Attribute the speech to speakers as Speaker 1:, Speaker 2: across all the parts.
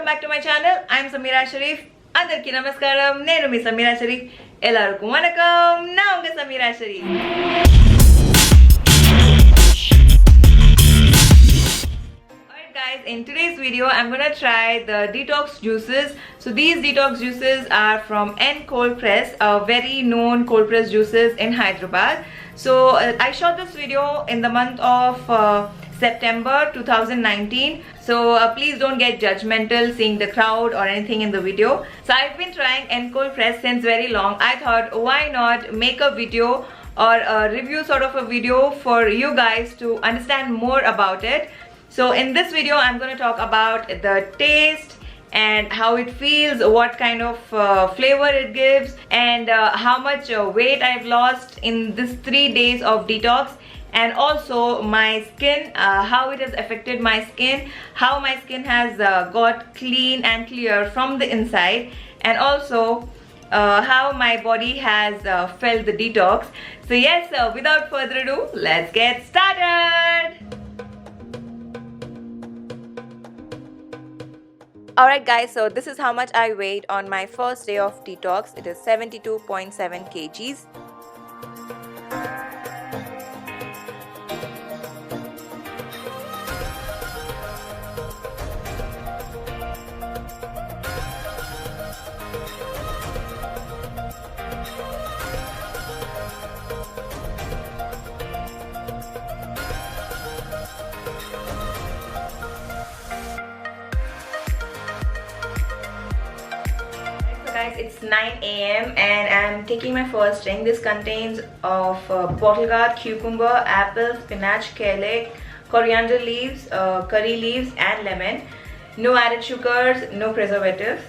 Speaker 1: Welcome back to my channel. I'm Sameera Sharif. అందరికీ నమస్కారం. నేను మీ సమీరా షరీఫ్. ఎల్లరికూ వణకం. నా ఉంగ Sameera Sharif. Alright guys, in today's video I'm gonna try the detox juices. So these detox juices are from N Cold Press, very known cold press juices in Hyderabad. So I shot this video in the month of September 2019. So please don't get judgmental seeing the crowd or anything in the video. So I've been trying N Cold Press since very long. I thought why not make a video or a review sort of a video for you guys to understand more about it. So in this video I'm going to talk about the taste and how it feels, what kind of flavor it gives, and how much weight I've lost in this 3 days of detox, and also my skin, how it has affected my skin, how my skin has got clean and clear from the inside, and also how my body has felt the detox. So yes, without further ado, let's get started. Alright guys, so this is how much I weighed on my first day of detox. It is 72.7 kgs. Guys, it's 9 AM and I'm taking my first drink. This contains of bottle gourd, cucumber, apple, spinach, kale, coriander leaves, curry leaves and lemon. No added sugars, no preservatives.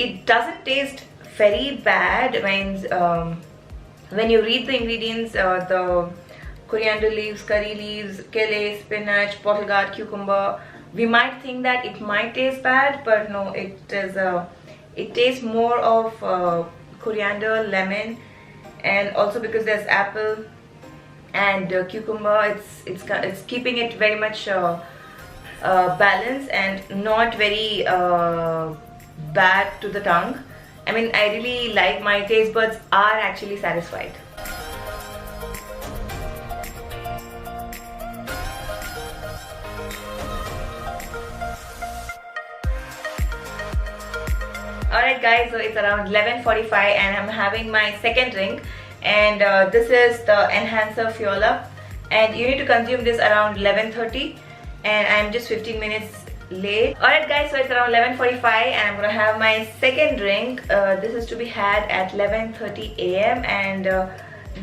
Speaker 1: It doesn't taste very bad when you read the ingredients, the coriander leaves, curry leaves, kale, spinach, bottle gourd, cucumber. We might think that it might taste bad, but no, it tastes more of coriander, lemon, and also because there's apple and cucumber, it's keeping it very much balanced and not very bad to the tongue. I mean, I really like, my taste buds are actually satisfied. Alright guys, so it's around 11:45 and I'm having my second drink, and this is the Enhancer Fuel Up, and you need to consume this around 11:30 and I'm just 15 minutes late. Alright guys, so it's around 11:45 and I'm gonna have my second drink. This is to be had at 11:30 AM and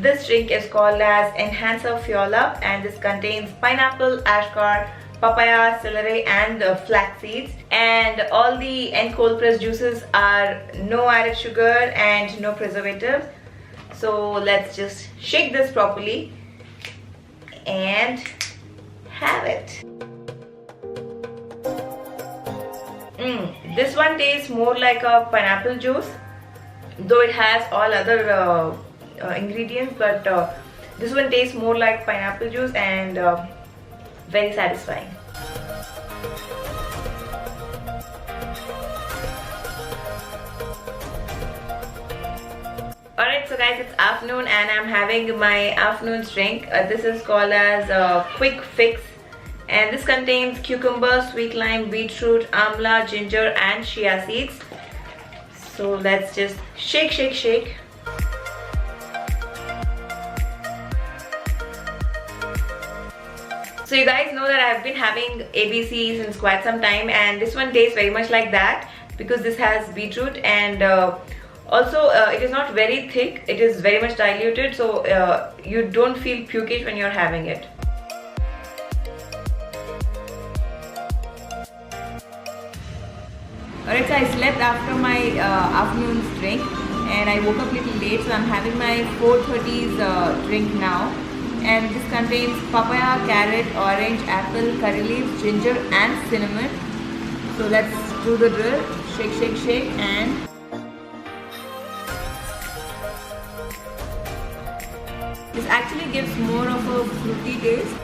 Speaker 1: this drink is called as Enhancer Fuel Up, and this contains pineapple, ashgard, papaya, celery and flax seeds, and all the N Cold Press juices are no added sugar and no preservatives. So let's just shake this properly and have it. This one tastes more like a pineapple juice, though it has all other ingredients, but this one tastes more like pineapple juice and very satisfying. Alright, so guys, it's afternoon and I'm having my afternoon's drink. This is called as Quick Fix, and this contains cucumber, sweet lime, beetroot, amla, ginger and chia seeds. So let's just shake. So you guys know that I've been having ABC since quite some time, and this one tastes very much like that because this has beetroot, and also it is not very thick, it is very much diluted, so you don't feel pukish when you're having it. Alright, so I slept after my afternoon's drink and I woke up a little late, so I'm having my 4:30's drink now. And this contains papaya, carrot, orange, apple, curry leaves, ginger and cinnamon. So let's do the drill. Shake and This actually gives more of a fruity taste.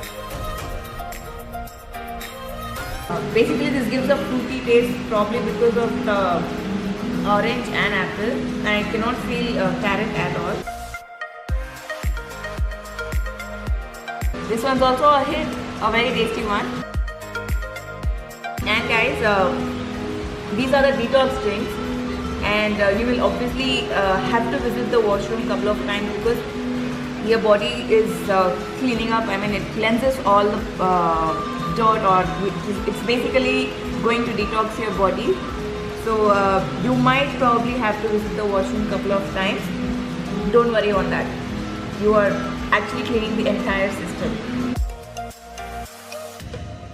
Speaker 1: Basically this gives a fruity taste probably because of the orange and apple, and I cannot feel carrot at all. This one's also a hit, a very tasty one. And guys, these are the detox drinks, and you will obviously have to visit the washroom a couple of times because your body is cleaning up. I mean, it cleanses all the dirt, or it's basically going to detox your body. So you might probably have to visit the washroom a couple of times. Don't worry on that. You are actually cleaning the entire system.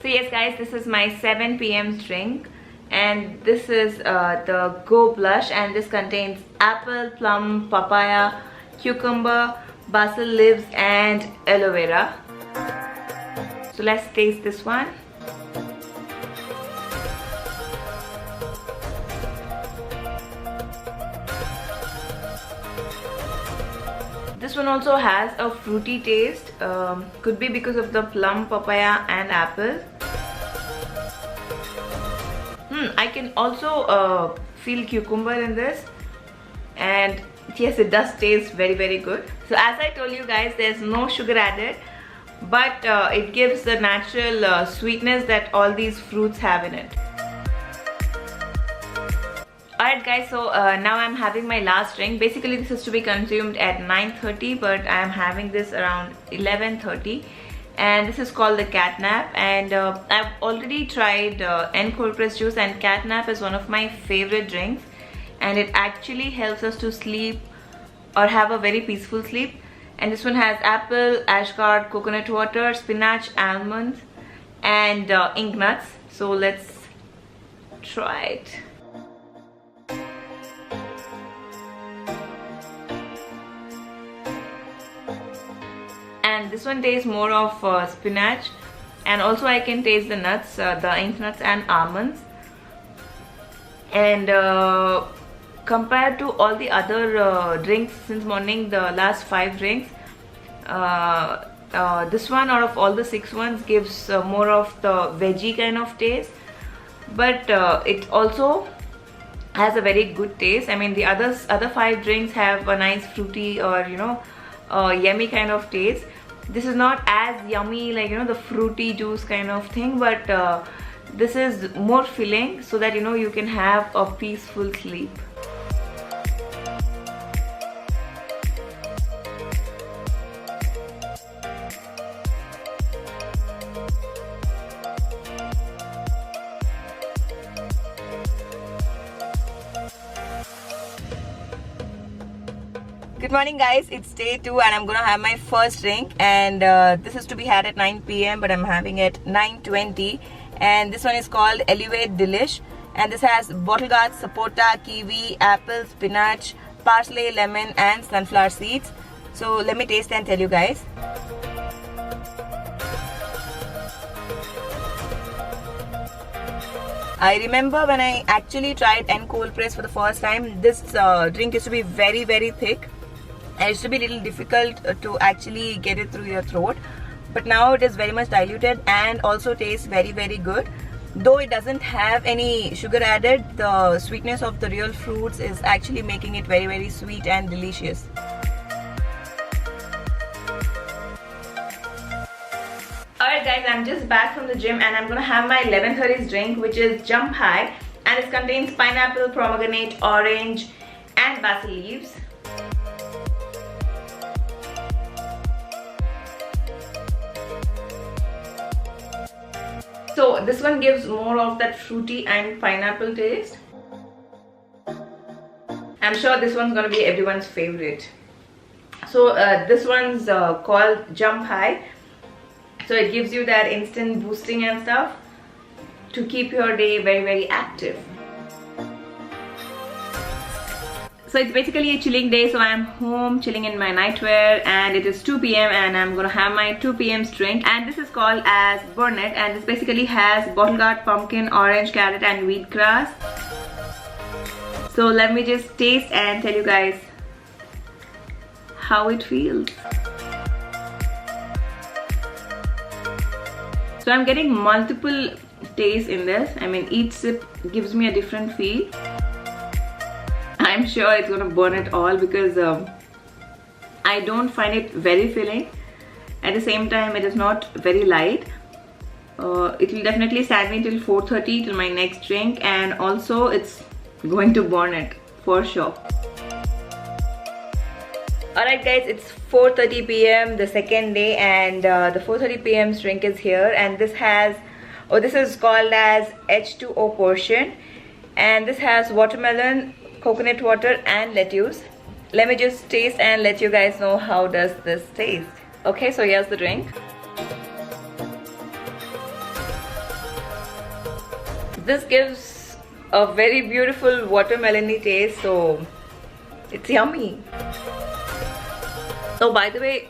Speaker 1: So yes guys, this is my 7 p.m. drink, and this is the Go Blush, and this contains apple, plum, papaya, cucumber, basil leaves and aloe vera. So let's taste this one. This one also has a fruity taste, could be because of the plum, papaya and apple. I can also feel cucumber in this, and yes, it does taste very good. So as I told you guys, there's no sugar added, but it gives the natural sweetness that all these fruits have in it. Alright guys, so now I'm having my last drink. Basically this is to be consumed at 9:30, but I'm having this around 11:30, and this is called the Catnap. And I've already tried N cold press juice, and Catnap is one of my favorite drinks, and it actually helps us to sleep or have a very peaceful sleep. And this one has apple, ashgard, coconut water, spinach, almonds and ink nuts. So let's try it. And this one tastes more of spinach, and also I can taste the nuts, the ink nuts and almonds. And compared to all the other drinks since morning, the last 5 drinks, this one out of all the 6 ones gives more of the veggie kind of taste, but it also has a very good taste. I mean, the other 5 drinks have a nice fruity or yummy kind of taste. This is not as yummy like the fruity juice kind of thing, but this is more filling so that you can have a peaceful sleep. Good morning guys, it's day 2 and I'm gonna have my first drink, and this is to be had at 9 p.m. but I'm having it 9:20, and this one is called Elevate Delish, and this has bottle gourd, sapota, kiwi, apple, spinach, parsley, lemon and sunflower seeds. So let me taste and tell you guys. I remember when I actually tried N cold press for the first time, this drink used to be very thick. And it used to be a little difficult to actually get it through your throat, but now it is very much diluted and also tastes very good. Though it doesn't have any sugar added, the sweetness of the real fruits is actually making it very sweet and delicious. Alright guys, I'm just back from the gym and I'm gonna have my 11:30's drink, which is Jump High, and it contains pineapple, pomegranate, orange and basil leaves. So this one gives more of that fruity and pineapple taste. I'm sure this one's gonna be everyone's favorite. So this one's called Jump High. So it gives you that instant boosting and stuff to keep your day very active. So it's basically a chilling day, so I'm home chilling in my nightwear, and it is 2 p.m. and I'm gonna have my 2 p.m. drink, and this is called as Burnet, and this basically has bottle gourd, pumpkin, orange, carrot and wheatgrass. So let me just taste and tell you guys how it feels. So I'm getting multiple tastes in this. I mean, each sip gives me a different feel. I'm sure it's gonna burn it all because I don't find it very filling. At the same time, it is not very light. It will definitely stand me till 4:30 till my next drink, and also it's going to burn it for sure. Alright guys, it's 4:30 p.m. the second day, and the 4:30 p.m. drink is here, and this has, this is called as H2O portion, and this has watermelon, coconut water and lettuce. Let me just taste and let you guys know how does this taste. Okay, so here's the drink. This gives a very beautiful watermelon-y taste, so it's yummy. So by the way,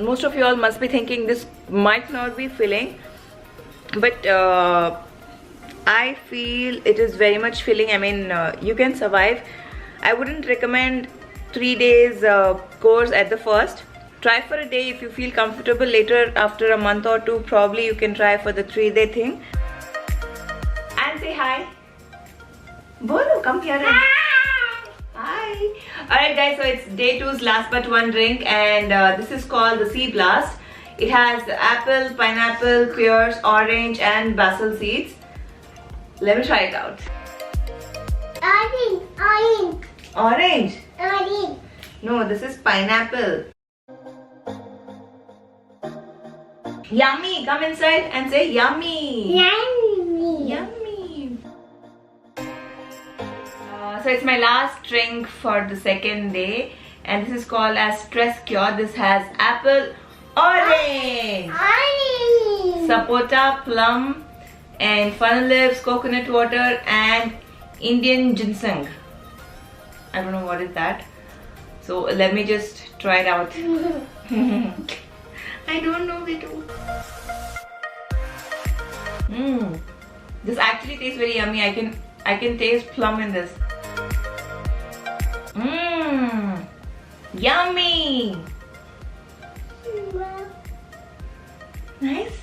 Speaker 1: most of you all must be thinking this might not be filling, but I feel it is very much filling. I mean, you can survive. I wouldn't recommend 3 days course at the first. Try for a day if you feel comfortable. Later, after a month or two, probably you can try for the 3-day thing. And say hi. Bolo, come here. Hi. Alright guys, so it's day 2's last but one drink, and this is called the Sea Blast. It has apple, pineapple, pears, orange and basil seeds. Let me try it out.
Speaker 2: Orange.
Speaker 1: Orange?
Speaker 2: Orange.
Speaker 1: No, this is pineapple. Yummy! Come inside and say yummy!
Speaker 2: Yummy.
Speaker 1: Yummy! So it's my last drink for the second day, and this is called as Stress Cure. This has apple, orange,
Speaker 2: Orange.
Speaker 1: sapota, plum and funnel leaves, coconut water and Indian ginseng. I don't know what is that. So let me just try it out. I don't know the two. This actually tastes very yummy. I can taste plum in this. Yummy. Nice.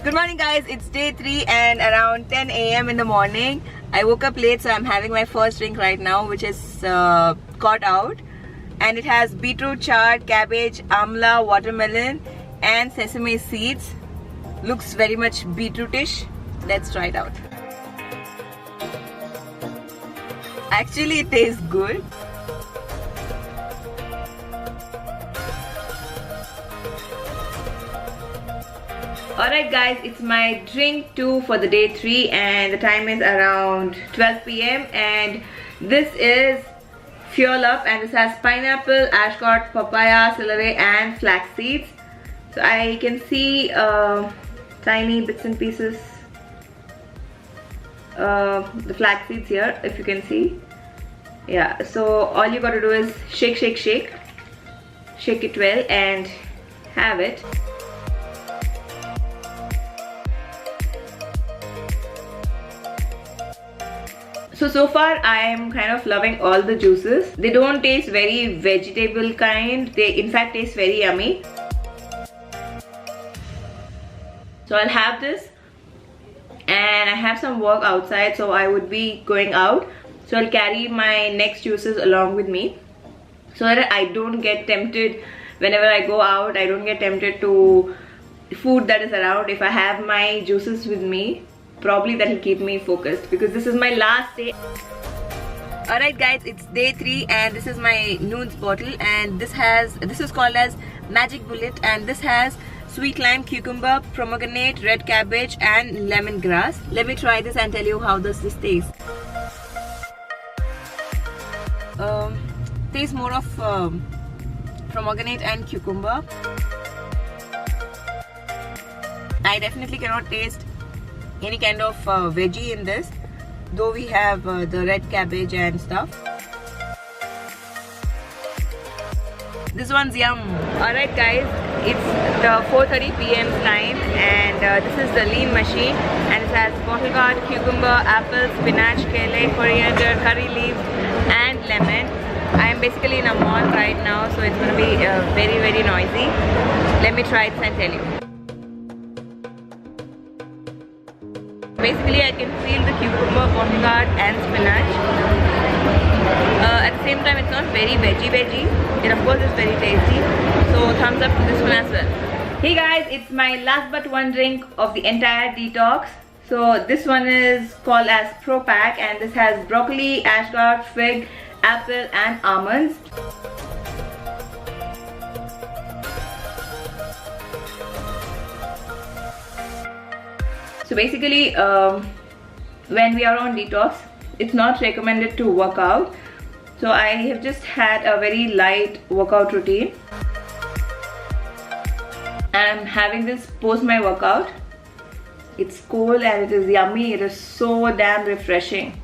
Speaker 1: Good morning guys, it's day 3 and around 10 a.m. in the morning. I woke up late, so I'm having my first drink right now, which is caught out, and it has beetroot chard, cabbage, amla, watermelon and sesame seeds. Looks very much beetrootish. Let's try it out. Actually it tastes good. Alright guys, it's my drink 2 for the day 3, and the time is around 12 p.m. and this is Fuel Up, and this has pineapple, ashcot, papaya, celery and flax seeds. So I can see tiny bits and pieces, the flax seeds here, if you can see. Yeah, so all you got to do is shake, shake, shake. Shake it well and have it. So far I am kind of loving all the juices. They don't taste very vegetable kind. They in fact taste very yummy. So I'll have this, and I have some work outside, so I would be going out. So I'll carry my next juices along with me, so that I don't get tempted whenever I go out. I don't get tempted to food that is around. If I have my juices with me, probably that will keep me focused, because this is my last day. Alright guys, it's day 3 and this is my Nudes bottle, and this is called as Magic Bullet, and this has sweet lime, cucumber, pomegranate, red cabbage and lemongrass. Let me try this and tell you how does this taste. Tastes more of pomegranate and cucumber. I definitely cannot taste any kind of veggie in this, though we have the red cabbage and stuff. This one's yum. Alright guys, It's the 4:30 p.m. time, and this is the lean machine, and it has bottle gourd, cucumber, apple, spinach, kale, coriander, curry leaves and lemon. I am basically in a mall right now, so it's going to be very noisy. Let me try this and tell you. Basically, I can feel the cucumber, bottle gourd and spinach. At the same time, it's not very veggie. It of course is very tasty. So thumbs up to this one as well. Hey guys, it's my last but one drink of the entire detox. So this one is called as Pro Pack, and this has broccoli, ashgard, fig, apple and almonds. So basically, when we are on detox, it's not recommended to work out. So I have just had a very light workout routine, and I'm having this post my workout. It's cold and it is yummy. It is so damn refreshing.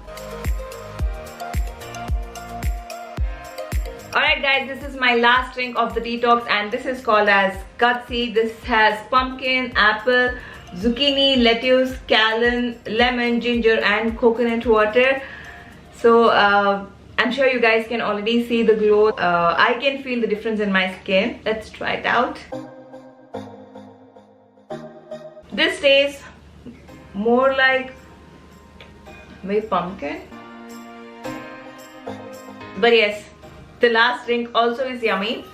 Speaker 1: Alright guys, this is my last drink of the detox, and this is called as Gutsy. This has pumpkin, apple, zucchini, lettuce, scallion, lemon, ginger and coconut water. So I'm sure you guys can already see the glow. I can feel the difference in my skin. Let's try it out. This tastes more like maybe pumpkin. But yes, the last drink also is yummy.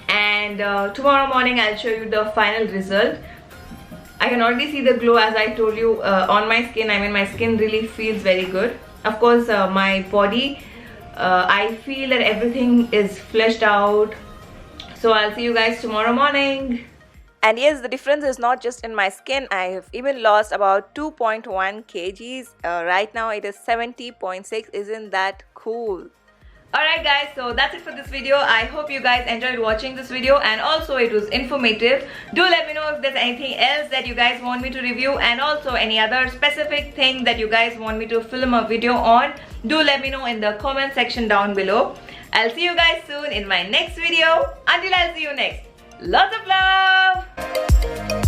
Speaker 1: And tomorrow morning I'll show you the final result. I can already see the glow, as I told you, on my skin. I mean, my skin really feels very good. Of course, my body, I feel that everything is fleshed out. So I'll see you guys tomorrow morning. And yes, the difference is not just in my skin. I have even lost about 2.1 kgs. Right now it is 70.6. Isn't that cool? Alright guys, so that's it for this video. I hope you guys enjoyed watching this video, and also it was informative. Do let me know if there's anything else that you guys want me to review, and also any other specific thing that you guys want me to film a video on. Do let me know in the comment section down below. I'll see you guys soon in my next video. Until I'll see you next. Lots of love!